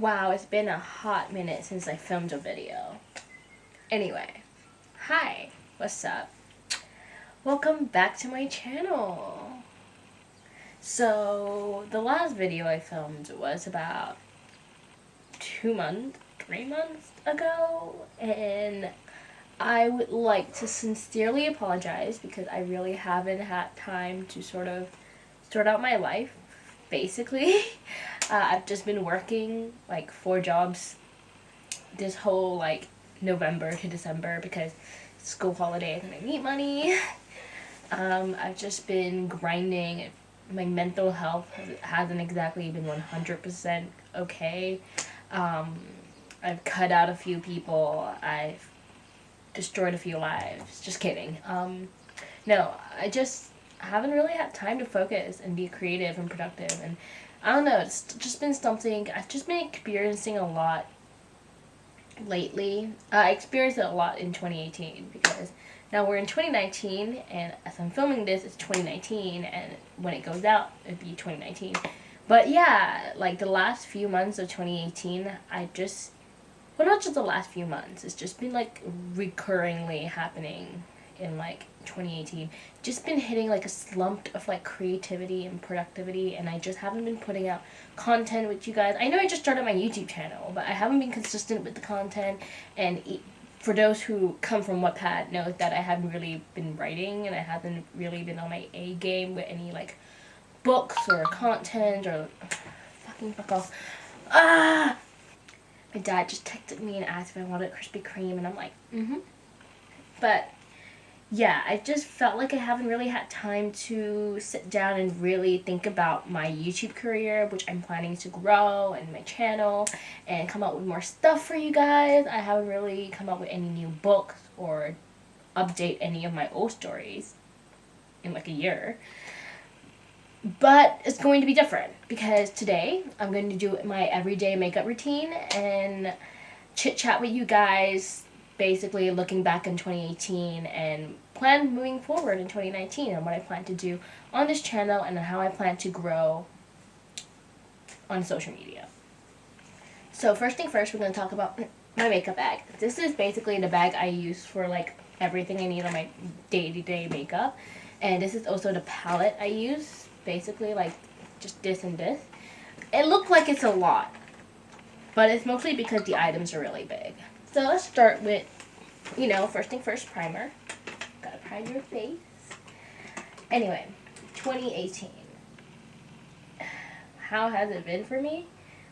Wow, it's been a hot minute since I filmed a video. Anyway, hi, what's up? Welcome back to my channel. So, the last video I filmed was about 3 months ago, and I would like to sincerely apologize because I really haven't had time to sort out my life, basically. I've just been working like 4 jobs this whole like November to December because school holidays and I need money. I've just been grinding. My mental health hasn't exactly been 100% okay. I've cut out a few people. I've destroyed a few lives. Just kidding. No, I just haven't really had time to focus and be creative and productive. And I don't know, it's just been something I've just been experiencing a lot lately. I experienced it a lot in 2018 because now we're in 2019, and as I'm filming this, it's 2019, and when it goes out, it'd be 2019. But yeah, like the last few months of 2018, well, not just the last few months, it's just been like recurringly happening in like 2018. Just been hitting like a slump of like creativity and productivity, and I just haven't been putting out content with you guys. I know I just started my YouTube channel, but I haven't been consistent with the content, and for those who come from Wattpad know that I haven't really been writing, and I haven't really been on my A game with any like books or content or fucking fuck off. My dad just texted me and asked if I wanted Krispy Kreme, and I'm like, But yeah, I just felt like I haven't really had time to sit down and really think about my YouTube career, which I'm planning to grow, and my channel, and come out with more stuff for you guys. I haven't really come up with any new books or update any of my old stories in like a year. But it's going to be different because today I'm going to do my everyday makeup routine and chit chat with you guys, basically looking back in 2018 and plan moving forward in 2019 and what I plan to do on this channel and how I plan to grow on social media. So first thing first, we're going to talk about my makeup bag. This is basically the bag I use for like everything I need on my day-to-day makeup. And this is also the palette I use, basically like just this and this. It looks like it's a lot, but it's mostly because the items are really big. So let's start with, first thing first, primer. Gotta prime your face. Anyway, 2018. How has it been for me?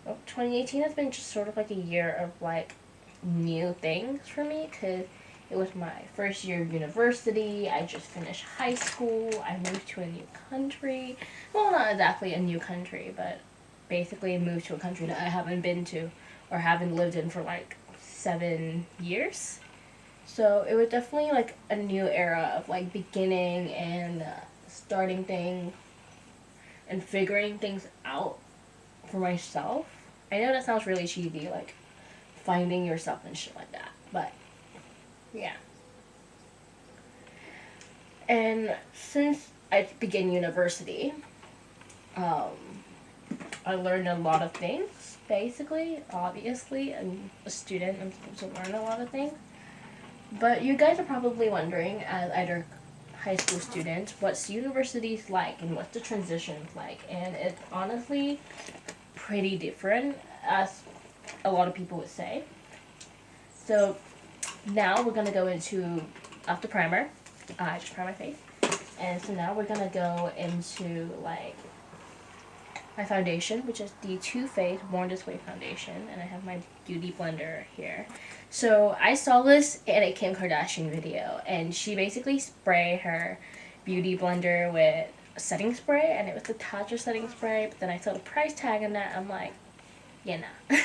Well, 2018 has been just sort of like a year of like new things for me because it was my first year of university. I just finished high school. I moved to a new country. Well, not exactly a new country, but basically I moved to a country that I haven't been to or haven't lived in for like 7 years. So it was definitely like a new era of like beginning and starting things and figuring things out for myself. I know that sounds really cheesy, like finding yourself and shit like that, but yeah. And since I began university, I learned a lot of things, basically. Obviously, I'm a student, I'm supposed to learn a lot of things. But you guys are probably wondering, as either high school students, what's university's like and what's the transitions like? And it's honestly pretty different, as a lot of people would say. So now we're gonna go into, after primer, I just prime my face, and so now we're gonna go into like my foundation, which is the Too Faced Born This Way foundation, and I have my beauty blender here. So I saw this in a Kim Kardashian video, and she basically sprayed her beauty blender with a setting spray, and it was the Tatcha setting spray, but then I saw the price tag on that, I'm like, yeah, nah.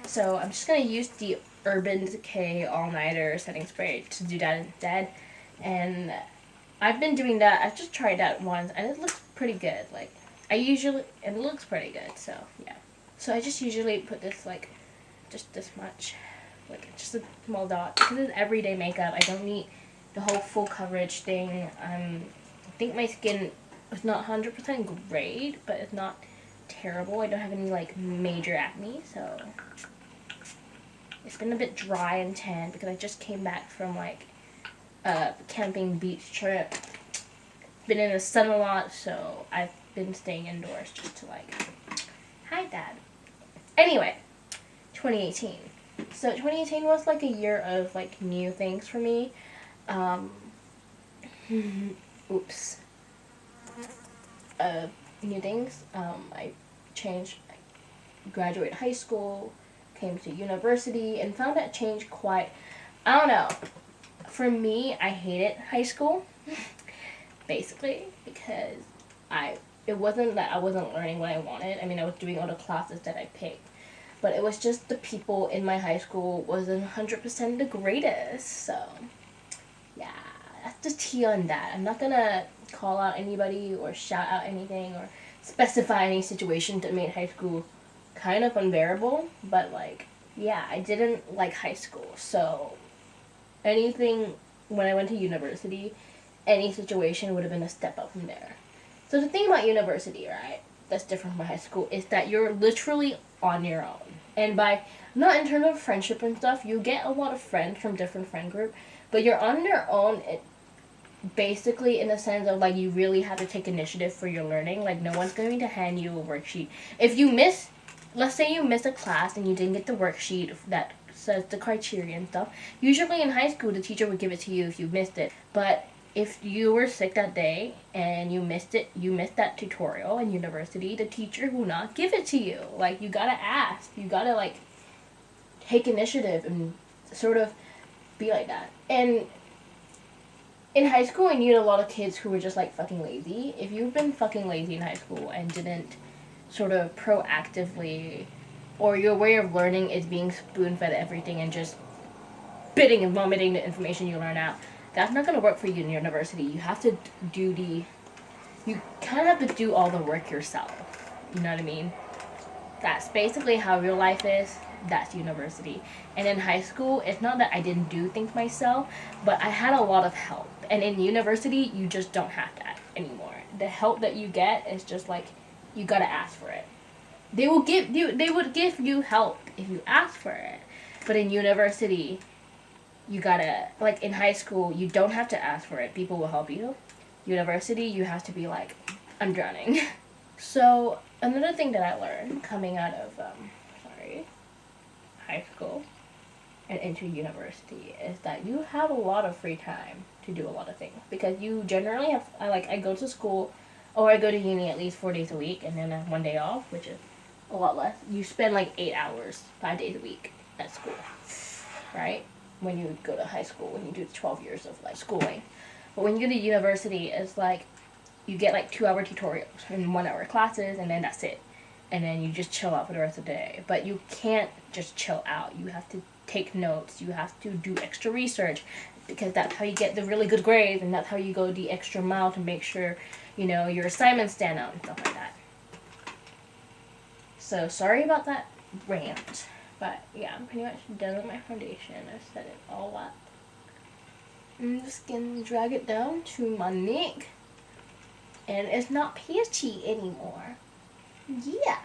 So I'm just gonna use the Urban Decay All Nighter setting spray to do that instead, and I've been doing that. I've just tried that once, and it looks pretty good. Like, and it looks pretty good, so yeah. So I just usually put this like, just this much, like just a small dot, because it's everyday makeup. I don't need the whole full coverage thing. I think my skin is not 100% great, but it's not terrible. I don't have any like major acne, so it's been a bit dry and tan because I just came back from like a camping beach trip. Been in the sun a lot, so I've been staying indoors just to like hide that. Anyway, 2018. So 2018 was like a year of like new things for me. Oops. New things. I changed, graduated high school, came to university, and found that change quite, I don't know. For me, I hated high school, basically, because it wasn't that I wasn't learning what I wanted. I mean, I was doing all the classes that I picked, but it was just the people in my high school wasn't 100% the greatest. So, yeah, that's the tea on that. I'm not gonna call out anybody or shout out anything or specify any situation that made high school kind of unbearable, but like, yeah, I didn't like high school, so anything when I went to university, any situation would have been a step up from there. So the thing about university, right, that's different from high school, is that you're literally on your own. And by, not in terms of friendship and stuff, you get a lot of friends from different friend group, but you're on your own, basically in the sense of like you really have to take initiative for your learning. Like no one's going to hand you a worksheet. If you miss, let's say you missed a class and you didn't get the worksheet that says the criteria and stuff, usually in high school the teacher would give it to you if you missed it. But if you were sick that day and you missed that tutorial in university, the teacher will not give it to you. Like you gotta ask, you gotta like take initiative and sort of be like that. And in high school, I knew a lot of kids who were just like fucking lazy. If you've been fucking lazy in high school and didn't sort of proactively, or your way of learning is being spoon-fed everything and just spitting and vomiting the information you learn out, that's not going to work for you in university. You have to you kind of have to do all the work yourself. You know what I mean? That's basically how real life is. That's university. And in high school, it's not that I didn't do things myself, but I had a lot of help. And in university, you just don't have that anymore. The help that you get is just like, you gotta ask for it. They would give you help if you ask for it. But in university, you gotta, like in high school, you don't have to ask for it. People will help you. University, you have to be like, I'm drowning. So, another thing that I learned coming out of, high school and into university is that you have a lot of free time to do a lot of things, because you generally have, I go to school or I go to uni at least 4 days a week and then I have 1 day off, which is a lot less. You spend like 8 hours 5 days a week at school, right? When you go to high school, when you do 12 years of like schooling. But when you go to university, it's like you get like 2-hour tutorials and 1-hour classes, and then that's it. And then you just chill out for the rest of the day. But you can't just chill out. You have to take notes. You have to do extra research, because that's how you get the really good grades, and that's how you go the extra mile to make sure, you know, your assignments stand out and stuff like that. So sorry about that rant. But yeah, I'm pretty much done with my foundation. I've set it all up. I'm just gonna drag it down to my neck. And it's not peachy anymore. Yeah.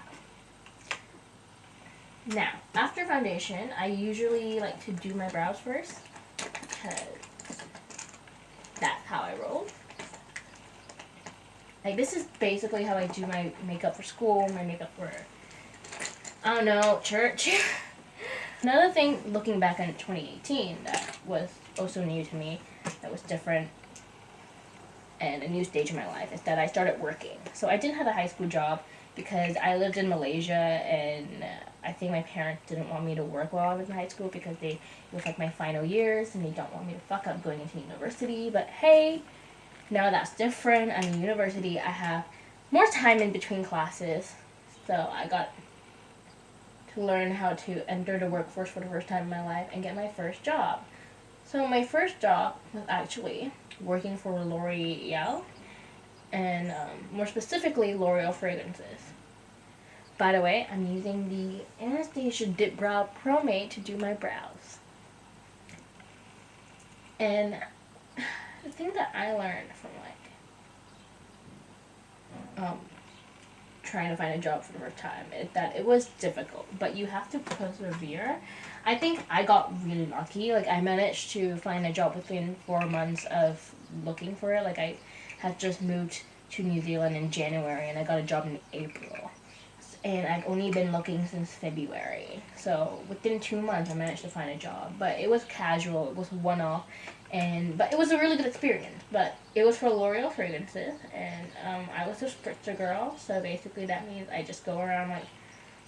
Now, after foundation, I usually like to do my brows first, because that's how I roll. Like, this is basically how I do my makeup for school, my makeup for, I don't know, church. Another thing, looking back on 2018, that was also new to me, that was different, and a new stage in my life, is that I started working. So I didn't have a high school job because I lived in Malaysia, and I think my parents didn't want me to work while I was in high school because it was like my final years and they don't want me to fuck up going into university. But hey, now that's different. I'm in university. I have more time in between classes, so I got to learn how to enter the workforce for the first time in my life and get my first job. So my first job was actually working for L'Oreal, and more specifically L'Oreal fragrances. By the way, I'm using the Anastasia Dip Brow Pomade to do my brows. And the thing that I learned from trying to find a job for the first time. It was difficult, but you have to persevere. I think I got really lucky. Like, I managed to find a job within 4 months of looking for it. Like, I had just moved to New Zealand in January, and I got a job in April. And I've only been looking since February. So within 2 months, I managed to find a job. But it was casual. It was one-off. But it was a really good experience. But it was for L'Oreal fragrances. And I was a spritzer girl. So basically that means I just go around, like,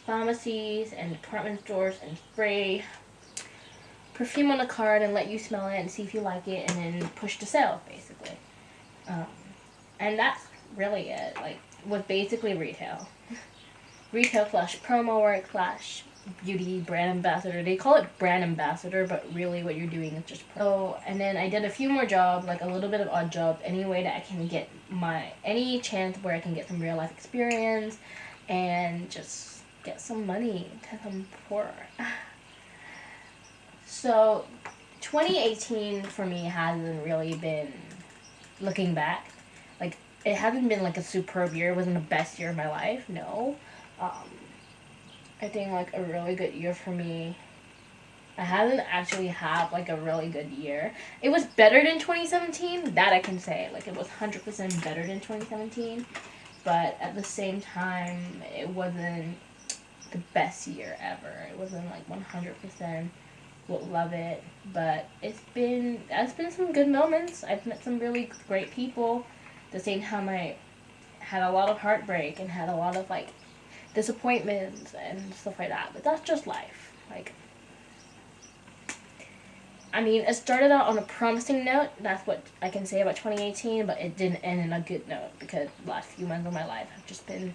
pharmacies and department stores and spray perfume on a card and let you smell it and see if you like it, and then push to sale, basically. And that's really it. Like, was basically retail. Retail / promo work / beauty brand ambassador. They call it brand ambassador, but really what you're doing is just pro. And then I did a few more jobs, like a little bit of odd jobs, any way that I can get any chance where I can get some real life experience and just get some money because I'm poor. So 2018 for me hasn't really been, looking back, like, it hasn't been like a superb year. It wasn't the best year of my life, no. I think like a really good year for me, I haven't actually had like a really good year. It was better than 2017, that I can say. Like, it was 100% better than 2017, but at the same time, it wasn't the best year ever. It wasn't like 100% would love it, but it's been some good moments. I've met some really great people. At the same time, I had a lot of heartbreak and had a lot of like disappointments and stuff like that, but that's just life. Like, I mean, it started out on a promising note. That's what I can say about 2018, but it didn't end in a good note because the last few months of my life have just been,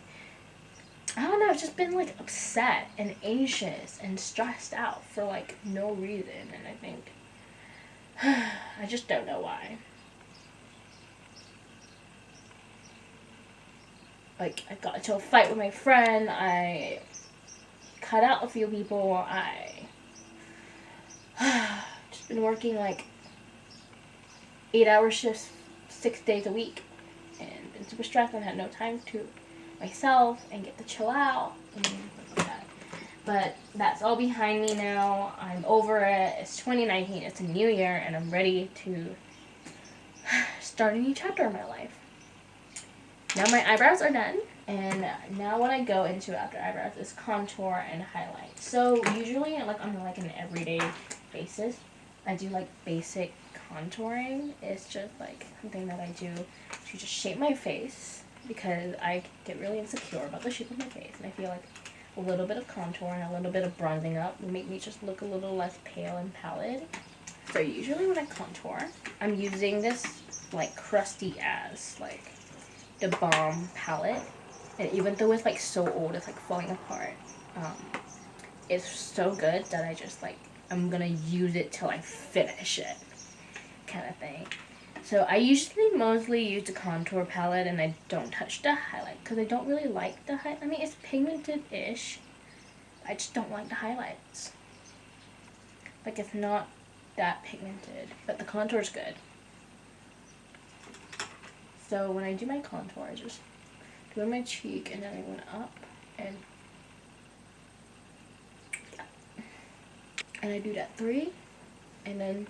I don't know, I've just been like upset and anxious and stressed out for like no reason, and I think I just don't know why. Like, I got into a fight with my friend, I cut out a few people, I just been working like 8-hour shifts 6 days a week and been super stressed and had no time to myself and get to chill out and stuff like that. But that's all behind me now. I'm over it. It's 2019. It's a new year, and I'm ready to start a new chapter in my life. Now my eyebrows are done, and now what I go into after eyebrows is contour and highlight. So usually, like, on like an everyday basis, I do like basic contouring. It's just like something that I do to just shape my face, because I get really insecure about the shape of my face, and I feel like a little bit of contour and a little bit of bronzing up will make me just look a little less pale and pallid. So usually when I contour, I'm using this like crusty ass like the Balm palette, and even though it's like so old, it's like falling apart. It's so good that I just like, I'm gonna use it till I finish it, kind of thing. So I usually mostly use the contour palette, and I don't touch the highlight because I don't really like the highlight. I mean, it's pigmented-ish. I just don't like the highlights. Like, it's not that pigmented, but the contour's good. So when I do my contour, I just do it on my cheek, and then I went up, and yeah. And I do that 3, and then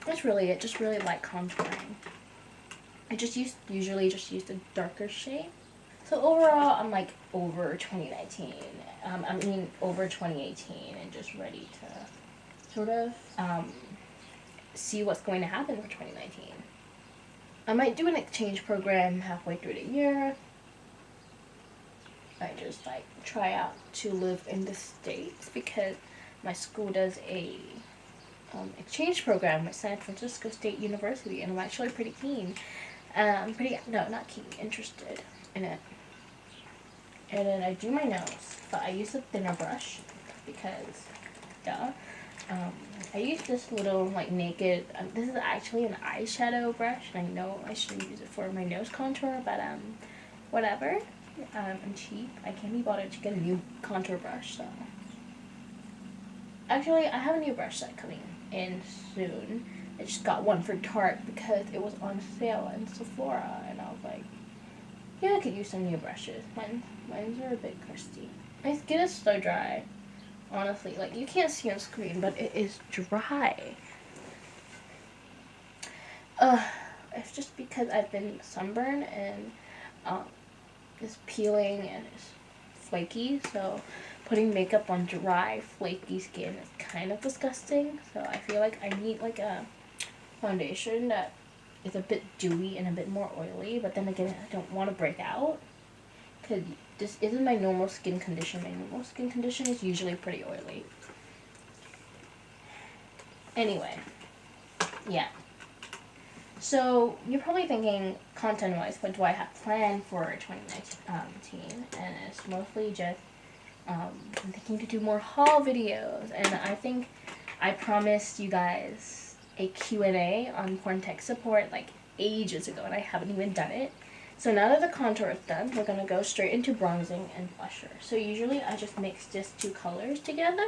that's really it. Just really light contouring. I usually just use the darker shade. So overall, I'm like over 2019. I mean over 2018, and just ready to sort of see what's going to happen for 2019. I might do an exchange program halfway through the year. I just like try out to live in the States because my school does a exchange program at San Francisco State University, and I'm actually pretty keen. Interested in it. And then I do my nose, but I use a thinner brush because, duh. I use this little like naked, this is actually an eyeshadow brush, and I know I shouldn't use it for my nose contour, but whatever. I'm cheap. I can't be bothered to get a new contour brush, so. Actually, I have a new brush set coming in soon. I just got one for Tarte because it was on sale in Sephora, and I was like, yeah, I could use some new brushes. Mine are a bit crusty. My skin is so dry. Honestly, like, you can't see on screen, but it is dry. It's just because I've been sunburned and it's peeling and it's flaky, so putting makeup on dry, flaky skin is kind of disgusting. So I feel like I need like a foundation that is a bit dewy and a bit more oily, but then again, I don't want to break out because this isn't my normal skin condition. My normal skin condition is usually pretty oily. Anyway, yeah. So you're probably thinking, content-wise, what do I have planned for 2019? And it's mostly just I'm thinking to do more haul videos, and I think I promised you guys a Q&A on porn tech support like ages ago, and I haven't even done it. So now that the contour is done, we're gonna go straight into bronzing and blusher. So usually I just mix just two colors together,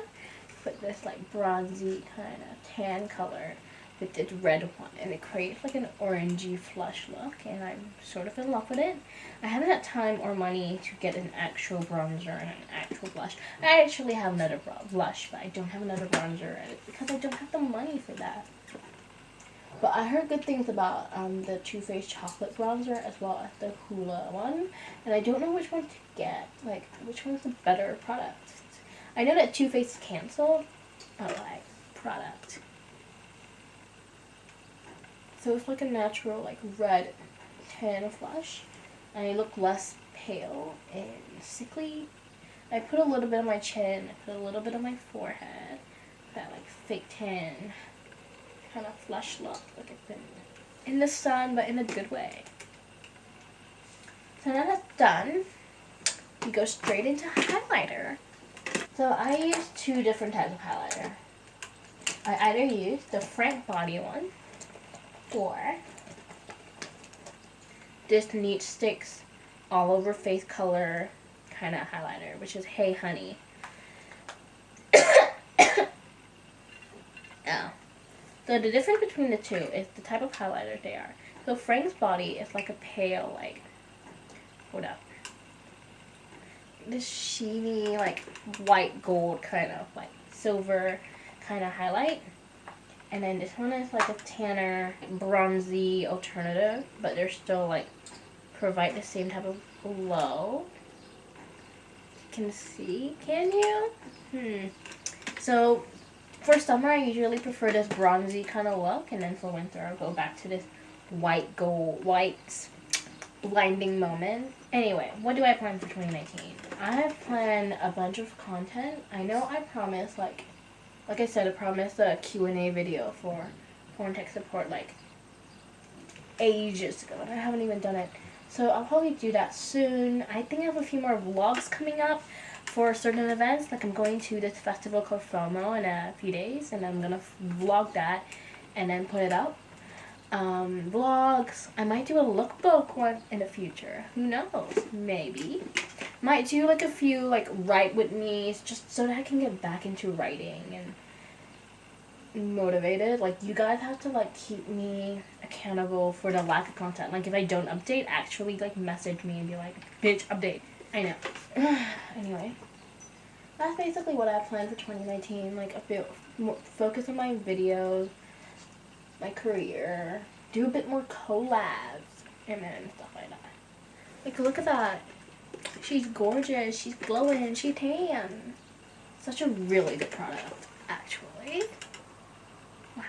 put this like bronzy kind of tan color with this red one, and it creates like an orangey flush look, and I'm sort of in love with it. I haven't had time or money to get an actual bronzer and an actual blush. I actually have another blush, but I don't have another bronzer because I don't have the money for that. But I heard good things about the Too Faced chocolate bronzer as well as the Hoola one, and I don't know which one to get. Like, which one's the better product? I know that Too Faced canceled, but like, product. So it's like a natural, like, red tan flush. And I look less pale and sickly. I put a little bit on my chin. I put a little bit on my forehead. That, like, fake tan kind of flush look. Like I've been in the sun, but in a good way. So now that's done, we go straight into highlighter. So I use two different types of highlighter. I either use the Frank Body one, or this Neat Sticks all over face color kind of highlighter, which is Hey Honey. Oh. So the difference between the two is the type of highlighter they are. So Frank's Body is like a pale, like, hold up, this sheeny, like, white gold kind of, like, silver kind of highlight. And then this one is like a tanner, bronzy alternative, but they're still like provide the same type of glow. You can see, can you? So for summer, I usually prefer this bronzy kind of look, and then for winter, I'll go back to this white gold, white blinding moment. Anyway, what do I plan for 2019? I have planned a bunch of content. I know I promised, like I said, I promised a Q&A video for porn tech support like ages ago, and I haven't even done it. So I'll probably do that soon. I think I have a few more vlogs coming up for certain events. Like I'm going to this festival called FOMO in a few days, and I'm gonna vlog that and then put it up. Vlogs. I might do a lookbook one in the future. Who knows? Maybe. Might do like a few like write with me's just so that I can get back into writing and motivated. Like you guys have to like keep me accountable for the lack of content. Like if I don't update, actually like message me and be like, bitch, update. I know. Anyway, that's basically what I have planned for 2019. Like a bit more focus on my videos, my career, do a bit more collabs, and then stuff like that. Like look at that. She's gorgeous, she's glowing, she's tan. Such a really good product, actually.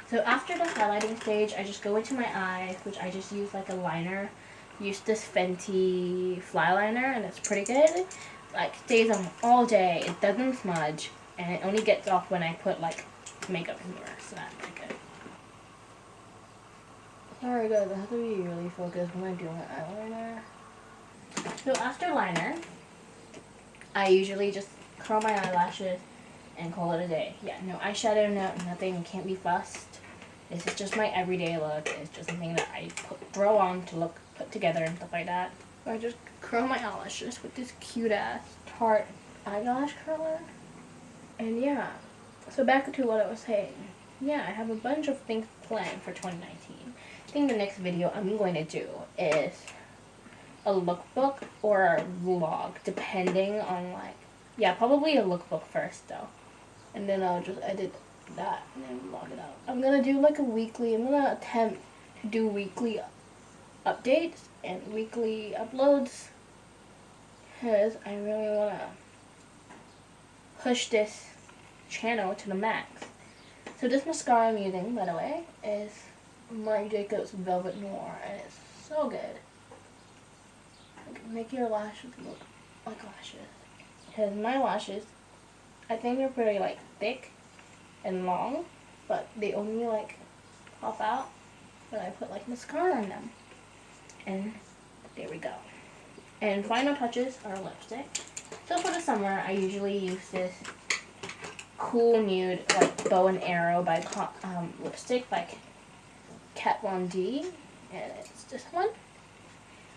So after the highlighting stage, I just go into my eyes, which I just use like a liner. Use this Fenty Fly Liner, and it's pretty good. Like, stays on all day, it doesn't smudge, and it only gets off when I put like makeup in here, so that's pretty good. Sorry guys, I have to be really focused when I do my eyeliner. So after liner, I usually just curl my eyelashes and call it a day. Yeah, no eyeshadow, no nothing, can't be fussed. This is just my everyday look. It's just something that I throw on to look put together and stuff like that. So I just curl my eyelashes with this cute ass Tarte eyelash curler. And yeah, so back to what I was saying. Yeah, I have a bunch of things planned for 2019. I think the next video I'm going to do is a lookbook or a vlog, depending on like, yeah, probably a lookbook first though. And then I'll just edit that and then vlog it out. I'm gonna do like I'm gonna attempt to do weekly updates and weekly uploads because I really wanna push this channel to the max. So this mascara I'm using, by the way, is Marc Jacobs Velvet Noir, and it's so good. Make your lashes look like lashes. Because my lashes, I think they're pretty like thick and long, but they only like pop out when I put like mascara on them. And there we go. And final touches are lipstick. So for the summer, I usually use this cool nude like bow and arrow by lipstick by Kat Von D, and it's this one.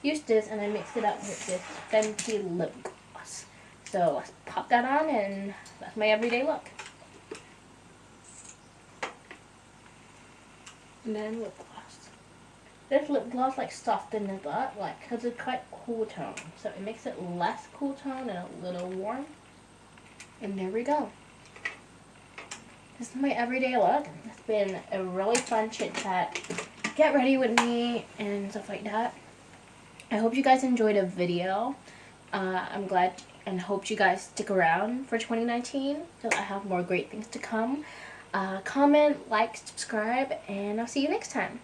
Use this and I mixed it up with this Fenty lip gloss. So let's pop that on, and that's my everyday look. And then lip gloss. This lip gloss like softens it up, like, because it's quite cool tone, so it makes it less cool tone and a little warm. And there we go. This is my everyday look. It's been a really fun chit chat. Get ready with me and stuff like that. I hope you guys enjoyed the video. I'm glad and hope you guys stick around for 2019 because I have more great things to come. Comment, like, subscribe, and I'll see you next time.